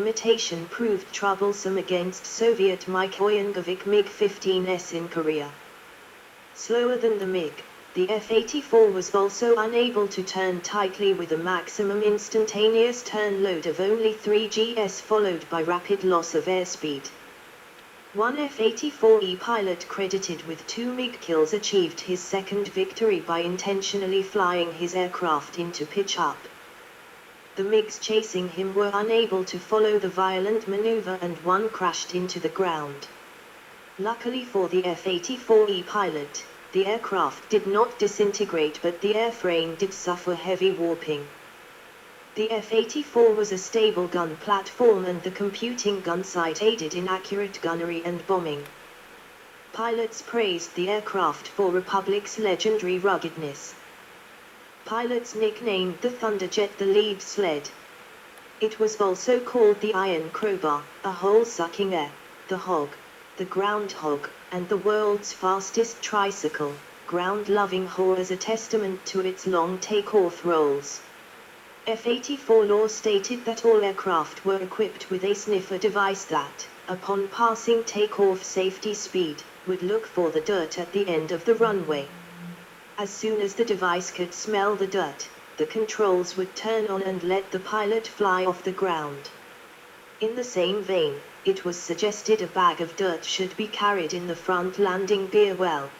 imitation proved troublesome against Soviet MiG-Oyungovik MiG-15s in Korea. Slower than the MiG, the F-84 was also unable to turn tightly with a maximum instantaneous turn load of only 3 gs followed by rapid loss of airspeed. One F-84E pilot credited with 2 MiG kills achieved his second victory by intentionally flying his aircraft into pitch-up. The MiGs chasing him were unable to follow the violent maneuver and one crashed into the ground. Luckily for the F-84E pilot, the aircraft did not disintegrate but the airframe did suffer heavy warping. The F-84 was a stable gun platform and the computing gun sight aided in accurate gunnery and bombing. Pilots praised the aircraft for Republic's legendary ruggedness. Pilots nicknamed the Thunderjet the lead sled. It was also called the Iron Crowbar, a hole-sucking air, the hog, the groundhog, and the world's fastest tricycle, ground-loving whore as a testament to its long takeoff rolls. F-84 law stated that all aircraft were equipped with a sniffer device that, upon passing takeoff safety speed, would look for the dirt at the end of the runway. As soon as the device could smell the dirt, the controls would turn on and let the pilot fly off the ground. In the same vein, it was suggested a bag of dirt should be carried in the front landing gear well.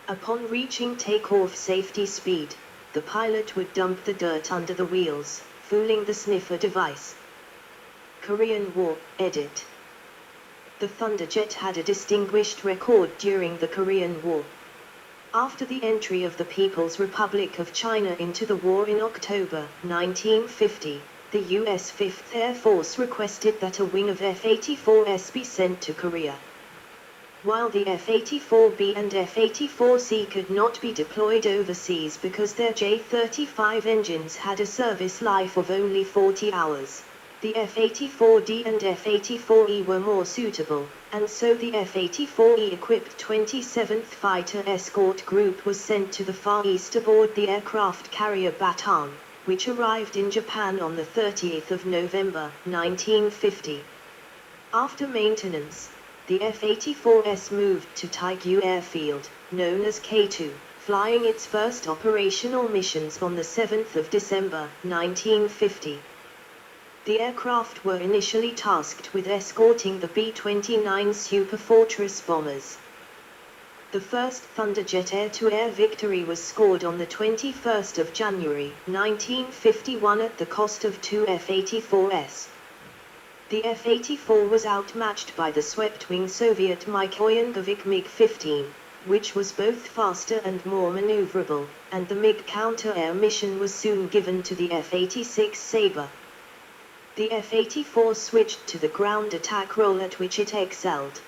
Upon reaching takeoff safety speed, the pilot would dump the dirt under the wheels, fooling the sniffer device. Korean War, edit. The Thunderjet had a distinguished record during the Korean War. After the entry of the People's Republic of China into the war in October 1950, the U.S. 5th Air Force requested that a wing of F-84s be sent to Korea. While the F-84B and F-84C could not be deployed overseas because their J-35 engines had a service life of only 40 hours, the F-84D and F-84E were more suitable, and so the F-84E-equipped 27th Fighter Escort Group was sent to the Far East aboard the aircraft carrier Bataan, which arrived in Japan on the 30th of November 1950. After maintenance, the F-84S moved to Taegu Airfield, known as K2, flying its first operational missions on the 7th of December 1950. The aircraft were initially tasked with escorting the B-29 Superfortress bombers. The first Thunderjet air-to-air victory was scored on the 21st of January 1951 at the cost of 2 F-84s. The F-84 was outmatched by the swept-wing Soviet MiG-Oyungovik MiG-15, which was both faster and more maneuverable, and the MiG counter-air mission was soon given to the F-86 Sabre. The F-84 switched to the ground attack role at which it excelled.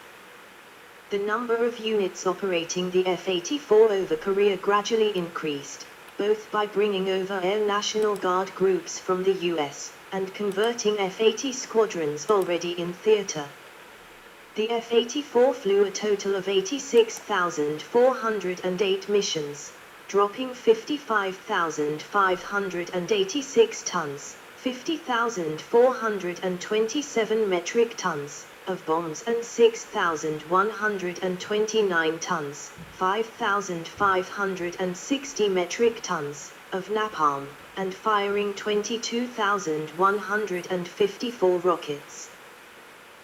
The number of units operating the F-84 over Korea gradually increased, both by bringing over Air National Guard groups from the US, and converting F-80 squadrons already in theater. The F-84 flew a total of 86,408 missions, dropping 55,586 tons, 50,427 metric tons, of bombs and 6,129 tons, 5,560 metric tons, of napalm, and firing 22,154 rockets.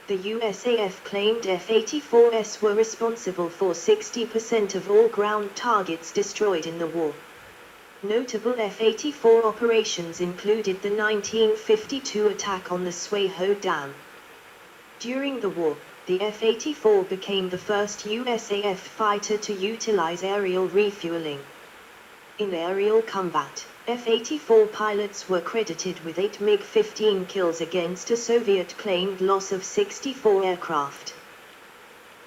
The USAF claimed F-84s were responsible for 60% of all ground targets destroyed in the war. Notable F-84 operations included the 1952 attack on the Swaho Dam. During the war, the F-84 became the first USAF fighter to utilize aerial refueling. In aerial combat, F-84 pilots were credited with 8 MiG-15 kills against a Soviet-claimed loss of 64 aircraft.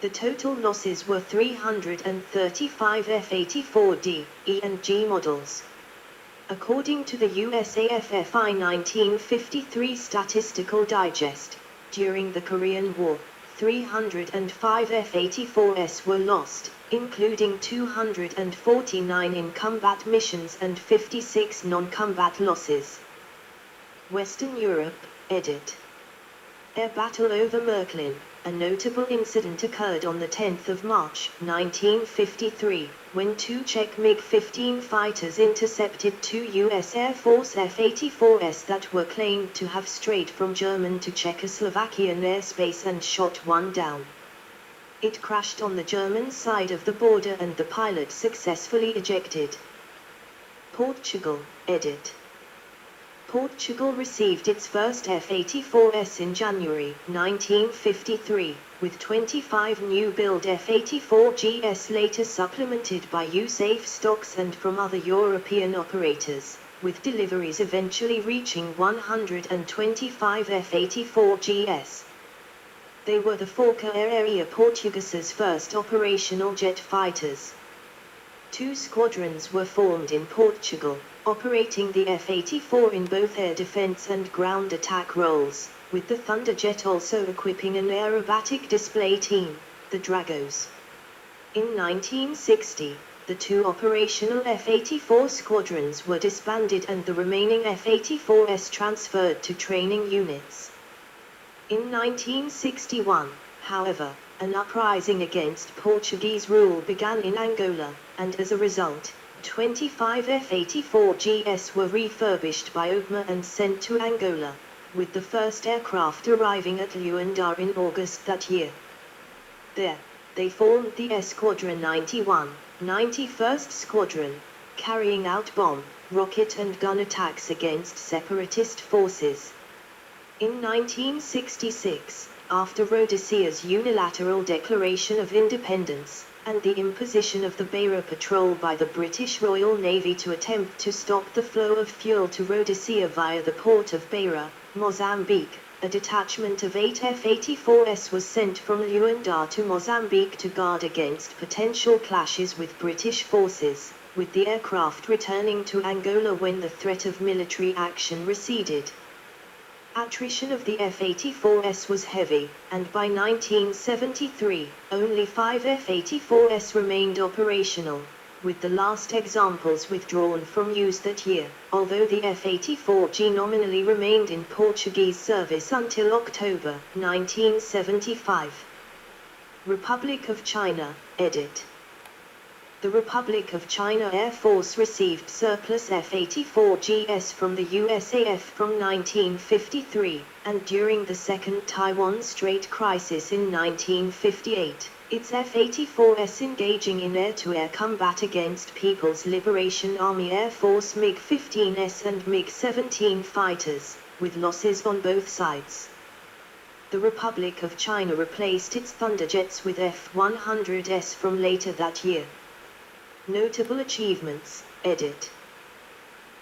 The total losses were 335 F-84D, E and G models. According to the USAF FI 1953 Statistical Digest, during the Korean War, 305 F-84s were lost, including 249 in combat missions and 56 non-combat losses. Western Europe, edit. Air battle over Märklin. A notable incident occurred on the 10th of March, 1953, when two Czech MiG-15 fighters intercepted two U.S. Air Force F-84s that were claimed to have strayed from German to Czechoslovakian airspace and shot one down. It crashed on the German side of the border and the pilot successfully ejected. Portugal, edit. Portugal received its first F-84s in January 1953, with 25 new-build F-84Gs later supplemented by USAF stocks and from other European operators, with deliveries eventually reaching 125 F-84Gs. They were the Força Aérea Portuguesa's first operational jet fighters. Two squadrons were formed in Portugal, operating the F-84 in both air defense and ground attack roles, with the Thunderjet also equipping an aerobatic display team, the Dragos. In 1960, the two operational F-84 squadrons were disbanded and the remaining F-84s transferred to training units. In 1961, however, an uprising against Portuguese rule began in Angola, and as a result, 25 F-84Gs were refurbished by OGMA and sent to Angola, with the first aircraft arriving at Luanda in August that year. There, they formed the Esquadron 91, 91st Squadron, carrying out bomb, rocket and gun attacks against separatist forces. In 1966, after Rhodesia's unilateral declaration of independence, and the imposition of the Beira Patrol by the British Royal Navy to attempt to stop the flow of fuel to Rhodesia via the port of Beira, Mozambique, a detachment of 8 F-84s was sent from Luanda to Mozambique to guard against potential clashes with British forces, with the aircraft returning to Angola when the threat of military action receded. Attrition of the F-84s was heavy, and by 1973, only 5 F-84s remained operational, with the last examples withdrawn from use that year, although the F-84G nominally remained in Portuguese service until October 1975. Republic of China, edit. The Republic of China Air Force received surplus F-84Gs from the USAF from 1953, and during the Second Taiwan Strait Crisis in 1958, its F-84s engaging in air-to-air combat against People's Liberation Army Air Force MiG-15s and MiG-17 fighters, with losses on both sides. The Republic of China replaced its Thunderjets with F-100s from later that year. Notable achievements, edit.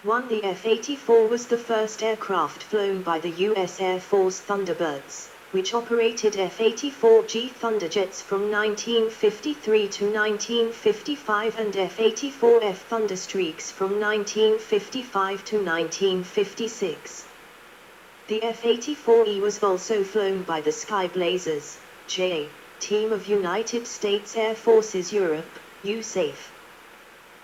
1. The F-84 was the first aircraft flown by the U.S. Air Force Thunderbirds, which operated F-84G Thunderjets from 1953 to 1955 and F-84F Thunderstreaks from 1955 to 1956. The F-84E was also flown by the Sky Blazers, JA, team of United States Air Forces Europe, USAF.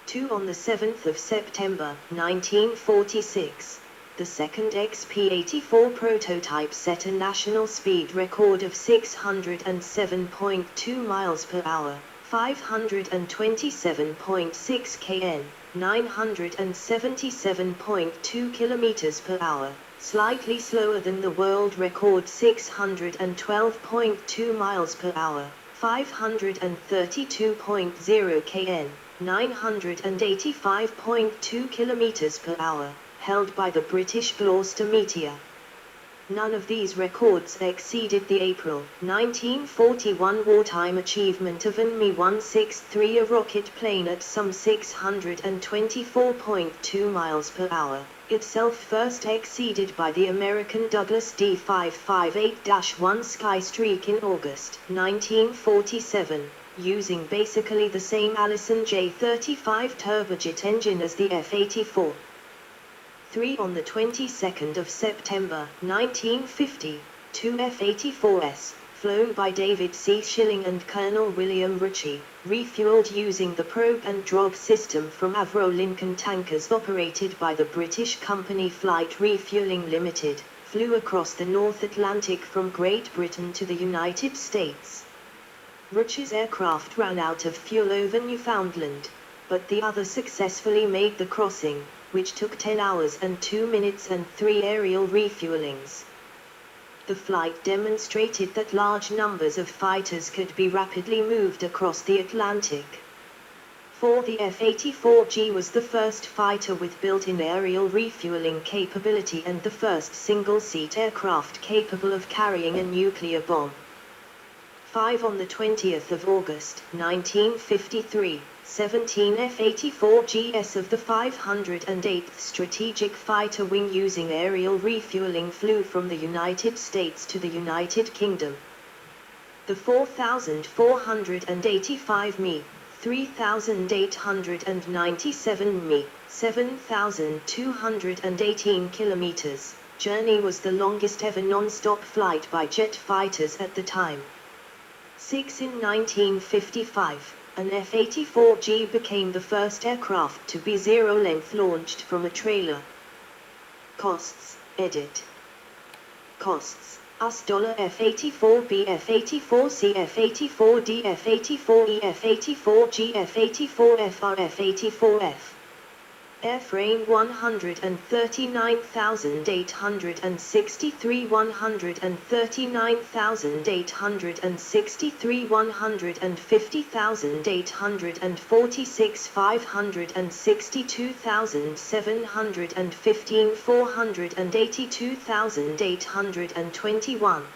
2. On the 7th of September, 1946, the second XP-84 prototype set a national speed record of 607.2 miles per hour, 527.6 km, 977.2 kilometers per hour, slightly slower than the world record 612.2 miles per hour, 532.0 km. 985.2 kilometers per hour, held by the British Gloucester Meteor. None of these records exceeded the April 1941 wartime achievement of an Mi-163, a rocket plane at some 624.2 miles per hour, itself first exceeded by the American Douglas D-558-1 Skystreak in August 1947. Using basically the same Allison J-35 turbojet engine as the F-84. 3. On the 22nd of September, 1950, two F-84s, flown by David C. Schilling and Colonel William Ritchie, refueled using the probe and drop system from Avro Lincoln tankers operated by the British company Flight Refueling Limited, flew across the North Atlantic from Great Britain to the United States. Ruch's aircraft ran out of fuel over Newfoundland, but the other successfully made the crossing, which took 10 hours and 2 minutes and 3 aerial refuelings. The flight demonstrated that large numbers of fighters could be rapidly moved across the Atlantic. For the F-84G was the first fighter with built-in aerial refueling capability and the first single-seat aircraft capable of carrying a nuclear bomb. 5 On the 20th of August, 1953, 17 F-84Gs of the 508th Strategic Fighter Wing using aerial refueling flew from the United States to the United Kingdom. The 4,485 mi, 3,897 mi, 7,218 kilometers, journey was the longest ever non-stop flight by jet fighters at the time. 6 In 1955, an F-84G became the first aircraft to be zero-length launched from a trailer. Costs, edit. Costs, US $ F-84B, F-84C, F-84D, F-84E, F-84G, F-84F, F-84F. Airframe 139,863, 139,863, 150,846, 562,715, 482,821.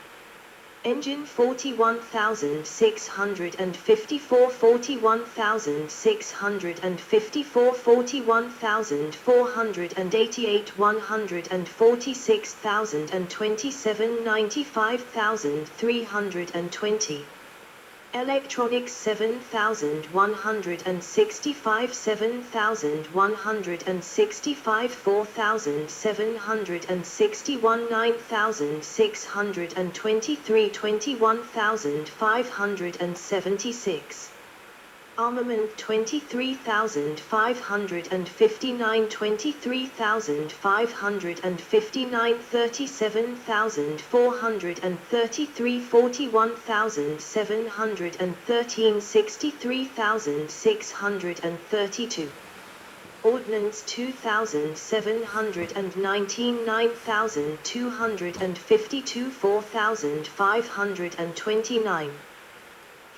Engine 41,654, 41,654, 41,488, 146,027, 95,320. Electronics 7,165, 7,165, 4,761, 9,623, 21,576. Armament 23,559, 23,559, 37,433, 41,713, 63,632. Ordnance 2,719, 9,252, 4,529.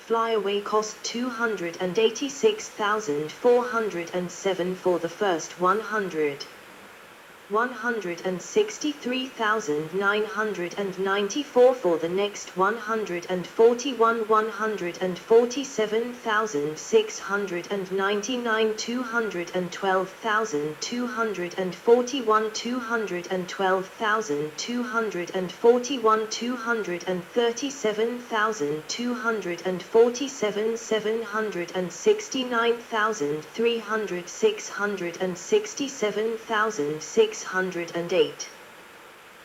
Flyaway cost 286,407 for the first 100. 163,994 for the next 141, 147,699, 212,241, 212,241, 237,247, 769,300, 667,608.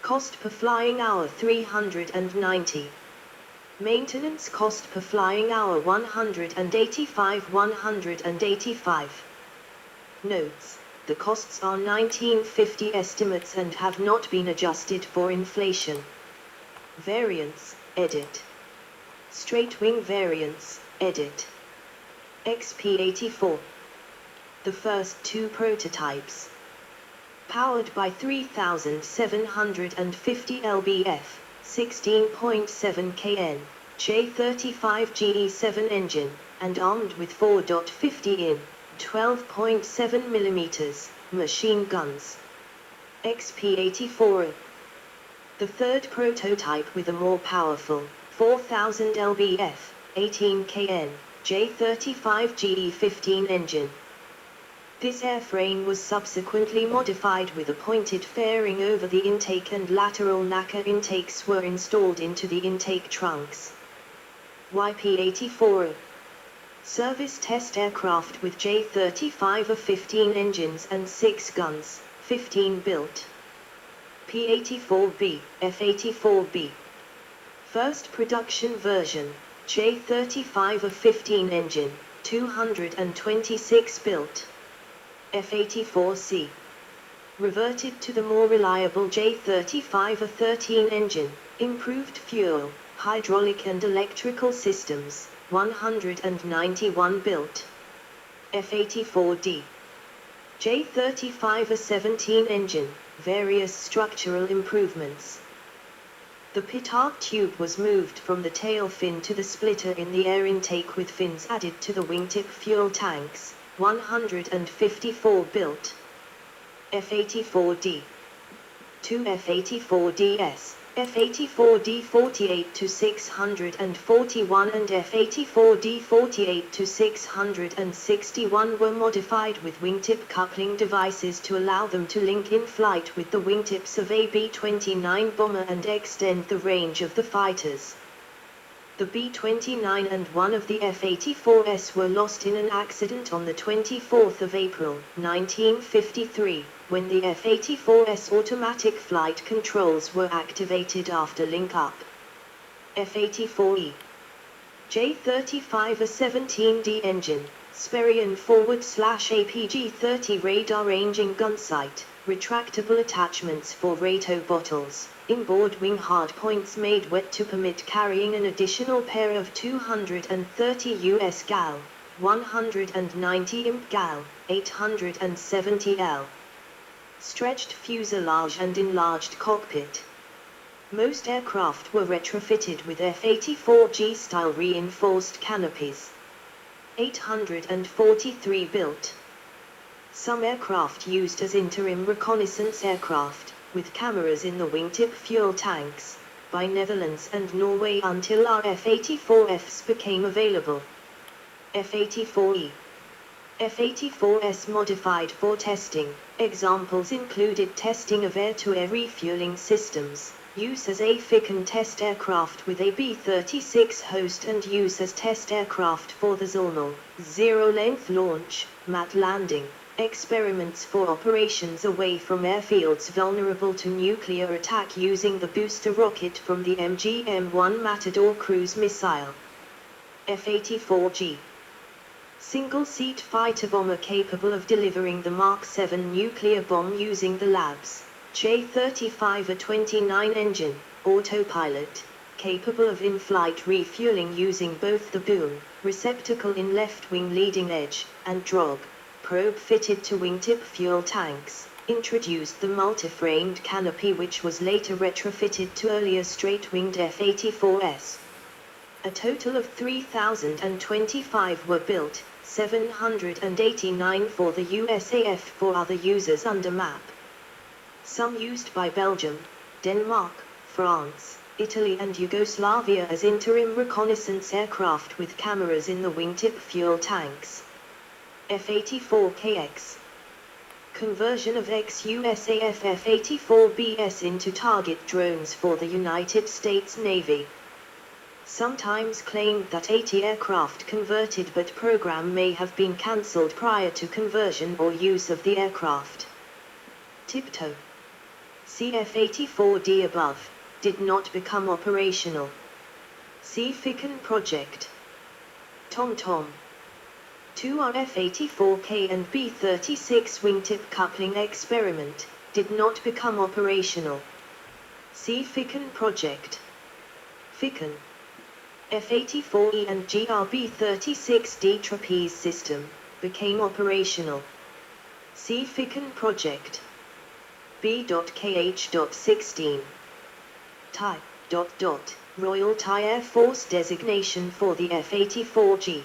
Cost per flying hour 390. Maintenance cost per flying hour 185, 185. Notes: the costs are 1950 estimates and have not been adjusted for inflation. Variants, edit. Straight wing variants, edit. XP-84. The first 2 prototypes. Powered by 3,750 lbf, 16.7 kN, J35 GE7 engine, and armed with 4.50 in, 12.7 mm, machine guns. XP-84. The third prototype with a more powerful, 4,000 lbf, 18 kN, J35 GE15 engine. This airframe was subsequently modified with a pointed fairing over the intake, and lateral NACA intakes were installed into the intake trunks. YP-84. Service test aircraft with J-35 of 15 engines and 6 guns, 15 built. P-84B, F-84B. First production version, J-35 of 15 engine, 226 built. F-84C. reverted to the more reliable J-35A-13 engine, improved fuel, hydraulic and electrical systems, 191 built. F-84D. J-35A-17 engine, various structural improvements. The petard tube was moved from the tail fin to the splitter in the air intake with fins added to the wingtip fuel tanks, 154 built. F-84D. 2 F-84DS, F-84D 48-641 and F-84D 48-661 were modified with wingtip coupling devices to allow them to link in flight with the wingtips of a B-29 bomber and extend the range of the fighters. The B-29 and one of the F-84s were lost in an accident on the 24th of April, 1953, when the F-84's automatic flight controls were activated after link-up. F-84E. J-35A-17D engine, Sperrian /APG-30 radar ranging gun sight, retractable attachments for Rato bottles, inboard wing hardpoints made wet to permit carrying an additional pair of 230 US gal, 190 imp gal, 870 L. Stretched fuselage and enlarged cockpit. Most aircraft were retrofitted with F-84G style reinforced canopies. 843 built. Some aircraft used as interim reconnaissance aircraft, with cameras in the wingtip fuel tanks, by Netherlands and Norway until our F-84Fs became available. F-84E. F-84S modified for testing. Examples included testing of air-to-air refueling systems, use as a ficken test aircraft with a B-36 host and use as test aircraft for the Zolnal, zero-length launch, mat landing, experiments for operations away from airfields vulnerable to nuclear attack using the booster rocket from the MGM-1 Matador cruise missile. F-84G. Single-seat fighter bomber capable of delivering the Mark 7 nuclear bomb using the lab's J-35A-29 engine, autopilot, capable of in-flight refueling using both the boom, receptacle in left wing leading edge, and drog, probe fitted to wingtip fuel tanks, introduced the multi-framed canopy which was later retrofitted to earlier straight-winged F-84s. A total of 3,025 were built, 789 for the USAF for other users under map. Some used by Belgium, Denmark, France, Italy and Yugoslavia as interim reconnaissance aircraft with cameras in the wingtip fuel tanks. F-84KX. Conversion of ex-USAF F-84BS into target drones for the United States Navy. Sometimes claimed that 80 aircraft converted but program may have been cancelled prior to conversion or use of the aircraft. Tiptoe. See F-84D above, did not become operational. See Ficken project. TomTom. 2 F-84K and B-36 wingtip coupling experiment, did not become operational. See Ficken project. Ficken. F-84E and GRB-36D trapeze system, became operational. See Ficken project. B.KH.16. Thai, Royal Thai Air Force designation for the F-84G.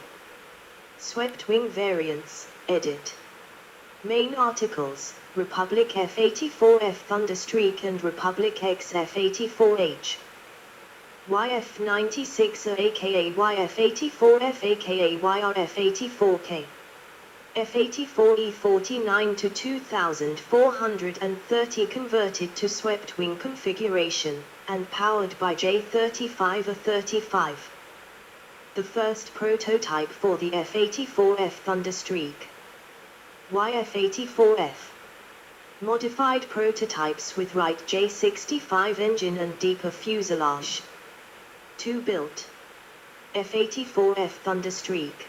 Swept wing variants, edit. Main articles, Republic F-84F Thunderstreak and Republic X F-84H. YF-96A aka YF-84F aka YRF-84K. F-84E 49 to 2430 converted to swept wing configuration, and powered by J-35A-35. The first prototype for the F-84F Thunderstreak. YF-84F. Modified prototypes with right J-65 engine and deeper fuselage. 2 built. F-84F Thunderstreak.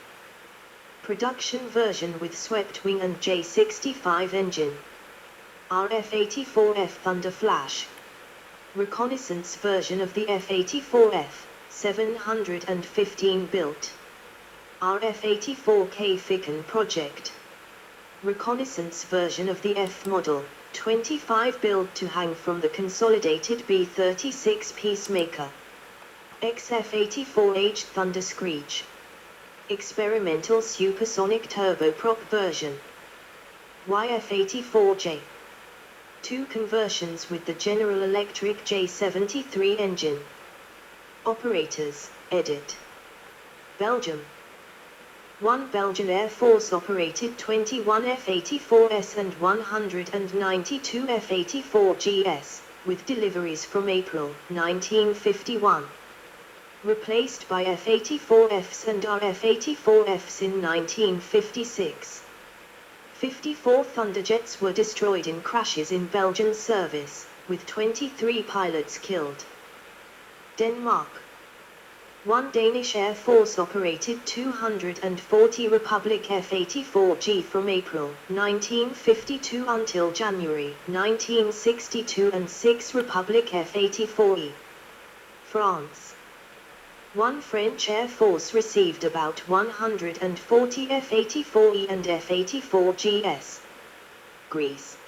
Production version with swept wing and J-65 engine. F-84F Thunder Flash. Reconnaissance version of the F-84F, 715 built. F-84K Ficken project. Reconnaissance version of the F model, 25 built to hang from the consolidated B-36 Peacemaker. F-84H Thunder Screech. Experimental supersonic turboprop version. YF-84J. 2 conversions with the General Electric J73 engine. Operators, edit. Belgium. 1 Belgian Air Force operated 21 F-84S and 192 F-84GS, with deliveries from April 1951. Replaced by F-84Fs and RF-84Fs in 1956. 54 Thunderjets were destroyed in crashes in Belgian service, with 23 pilots killed. Denmark. 1 Danish Air Force operated 240 Republic F-84G from April 1952 until January 1962 and 6 Republic F-84E. France. 1 French Air Force received about 140 F-84E and F-84GS. Greece.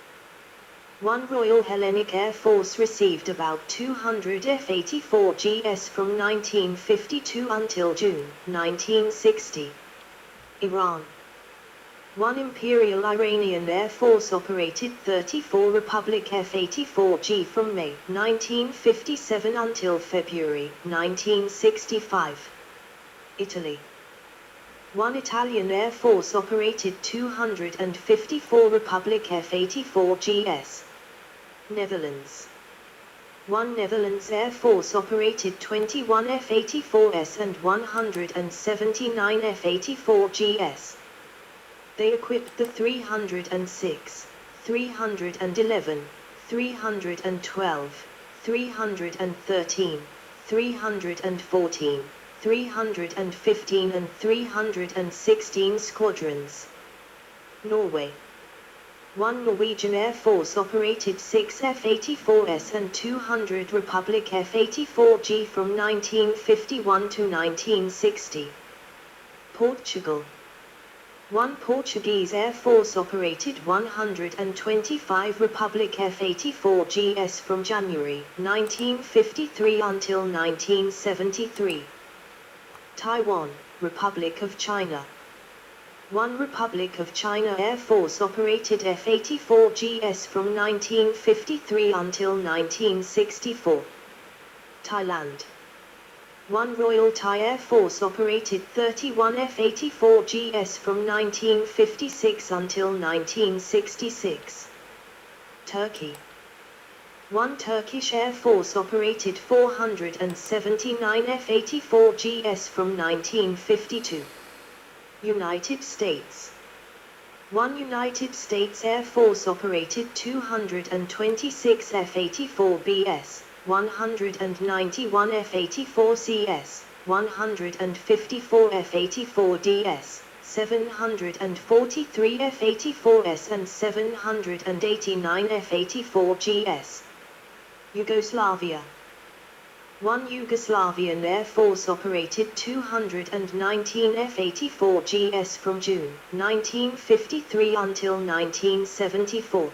1 Royal Hellenic Air Force received about 200 F-84GS from 1952 until June 1960. Iran. 1 Imperial Iranian Air Force operated 34 Republic F-84G from May 1957 until February 1965. Italy. 1 Italian Air Force operated 254 Republic F-84GS. Netherlands. 1 Netherlands Air Force operated 21 F-84S and 179 F-84GS. They equipped the 306, 311, 312, 313, 314, 315 and 316 squadrons. Norway. 1 Norwegian Air Force operated 6 F-84S and 200 Republic F-84G from 1951 to 1960. Portugal. 1 Portuguese Air Force operated 125 Republic F-84GS from January 1953 until 1973. Taiwan, Republic of China. 1 Republic of China Air Force operated F-84GS from 1953 until 1964. Thailand. 1 Royal Thai Air Force operated 31 F-84GS from 1956 until 1966. Turkey. 1 Turkish Air Force operated 479 F-84GS from 1952. United States. 1 United States Air Force operated 226 F-84BS, 191 F-84CS, 154 F-84DS, 743 F-84S and 789 F-84GS. Yugoslavia. 1 Yugoslavian Air Force operated 219 F-84GS from June 1953 until 1974.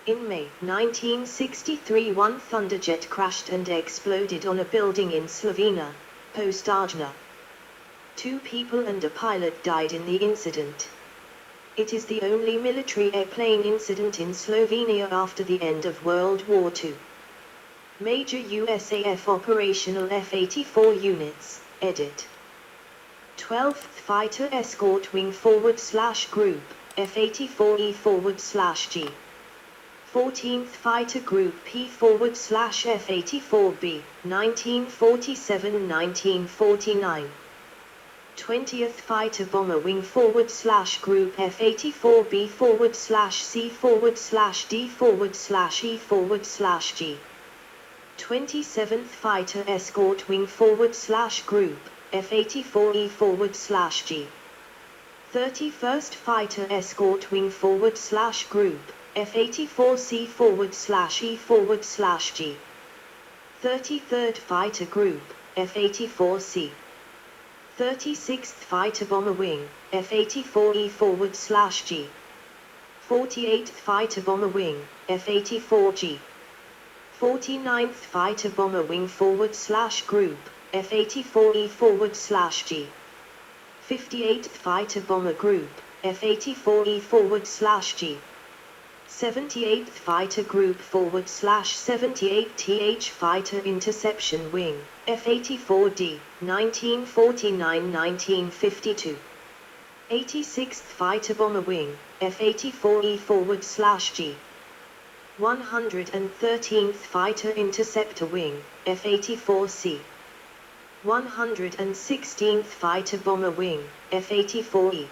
In May 1963 1 Thunderjet crashed and exploded on a building in Slovenia, Postajna. 2 people and a pilot died in the incident. It is the only military airplane incident in Slovenia after the end of World War II. Major USAF operational F-84 units, edit. 12th Fighter Escort Wing /Group, F-84E/G. 14th Fighter Group P/F-84B, 1947-1949. 20th Fighter Bomber Wing /Group F-84B/C/D/E/G. 27th Fighter Escort Wing /Group, F-84E/G. 31st Fighter Escort Wing /Group, F-84C/E/G. 33rd Fighter Group, F-84C. 36th Fighter Bomber Wing, F-84E/G. 48th Fighter Bomber Wing, F-84G. 49th Fighter Bomber Wing /Group, F-84E/G. 58th Fighter Bomber Group, F-84E/G. 78th Fighter Group /78th Fighter Interception Wing, F-84D, 1949–1952. 86th Fighter Bomber Wing, F-84E/G. 113th Fighter Interceptor Wing, F-84C. 116th Fighter Bomber Wing, F-84E.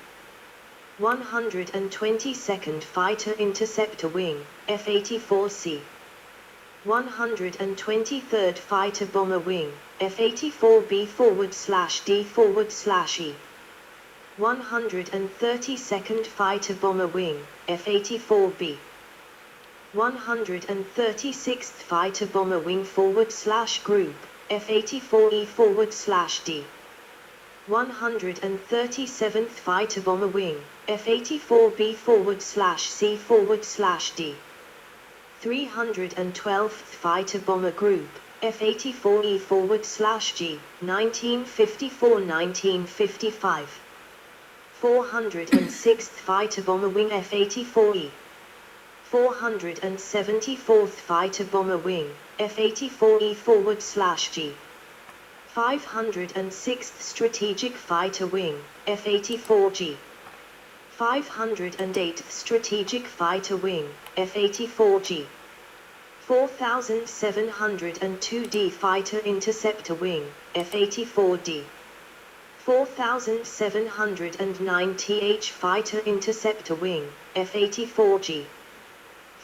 122nd Fighter Interceptor Wing, F-84C. 123rd Fighter Bomber Wing, F-84B/D/E. 132nd Fighter Bomber Wing, F-84B. 136th Fighter Bomber Wing /Group, F-84E/D. 137th Fighter Bomber Wing, F-84B/C/D. 312th Fighter Bomber Group, F-84E/G, 1954–1955. 406th Fighter Bomber Wing, F-84E. 474th Fighter Bomber Wing, F-84E/G. 506th Strategic Fighter Wing, F-84G. 508th Strategic Fighter Wing, F-84G. 4702d Fighter Interceptor Wing, F-84D. 4709th Fighter Interceptor Wing, F-84G.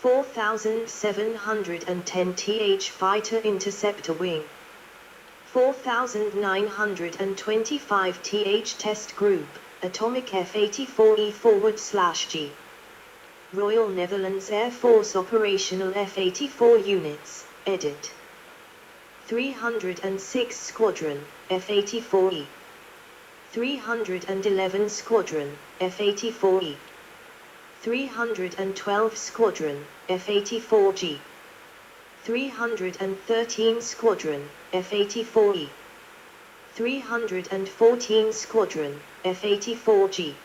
4710th Fighter Interceptor Wing. 4925th Test Group, Atomic F-84E/G. Royal Netherlands Air Force Operational F-84 Units, edit. 306 Squadron, F-84E. 311 Squadron, F-84E. 312 Squadron, F-84G. 313 Squadron, F-84E. 314 Squadron, F-84G.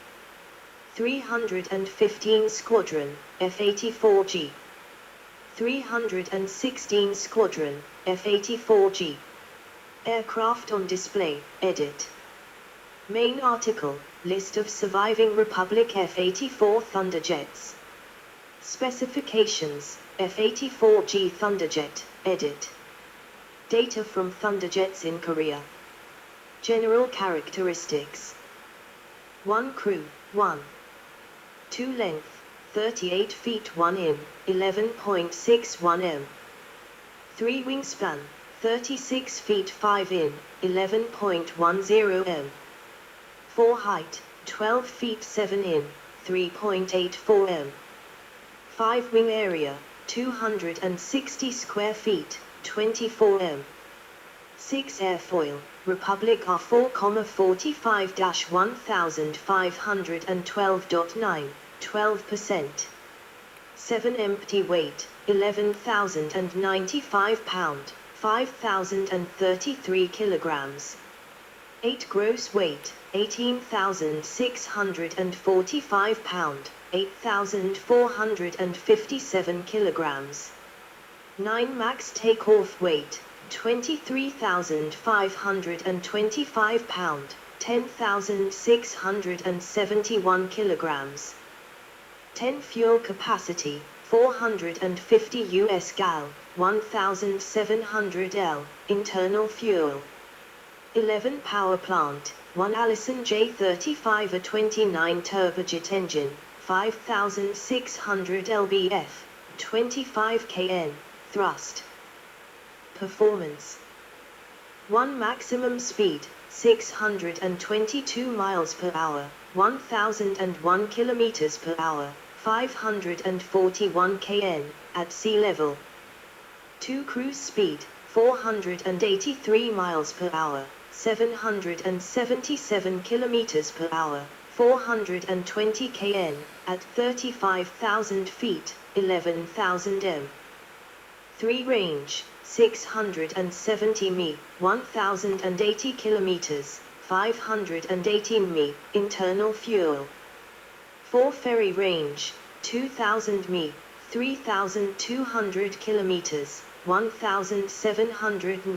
315 Squadron, F-84G. 316 Squadron, F-84G. Aircraft on display, edit. Main article, list of surviving Republic F-84 Thunderjets. Specifications, F-84G Thunderjet, edit. Data from Thunderjets in Korea. General characteristics. 1 crew, 1. 2 length, 38 feet 1 in, 11.61 m. 3 wingspan, 36 feet 5 in, 11.10 m. 4 height, 12 feet 7 in, 3.84 m. 5 wing area, 260 square feet, 24 m. 6 airfoil, Republic R4,45-1512.9, 12%. 7 empty weight, 11,095 pound, 5,033 kilograms. 8 gross weight, 18,645 pound, 8,457 kilograms. 9 max takeoff weight, 23,525 pound, 10,671 kilograms. 10 fuel capacity, 450 US gal, 1,700 L, internal fuel. 11 power plant, 1 Allison J35 a 29 turbojet engine, 5,600 lbf, 25 kN, thrust. Performance. 1 maximum speed, 622 miles per hour, 1001 kilometers per hour, 541 kn, at sea level. 2 cruise speed, 483 miles per hour, 777 kilometers per hour, 420 kn, at 35,000 feet, 11,000 m. 3 range, 670 mi, 1,080 kilometers, 518 mi, internal fuel. 4 ferry range, 2,000 mi, 3,200 kilometers, 1,700 mi.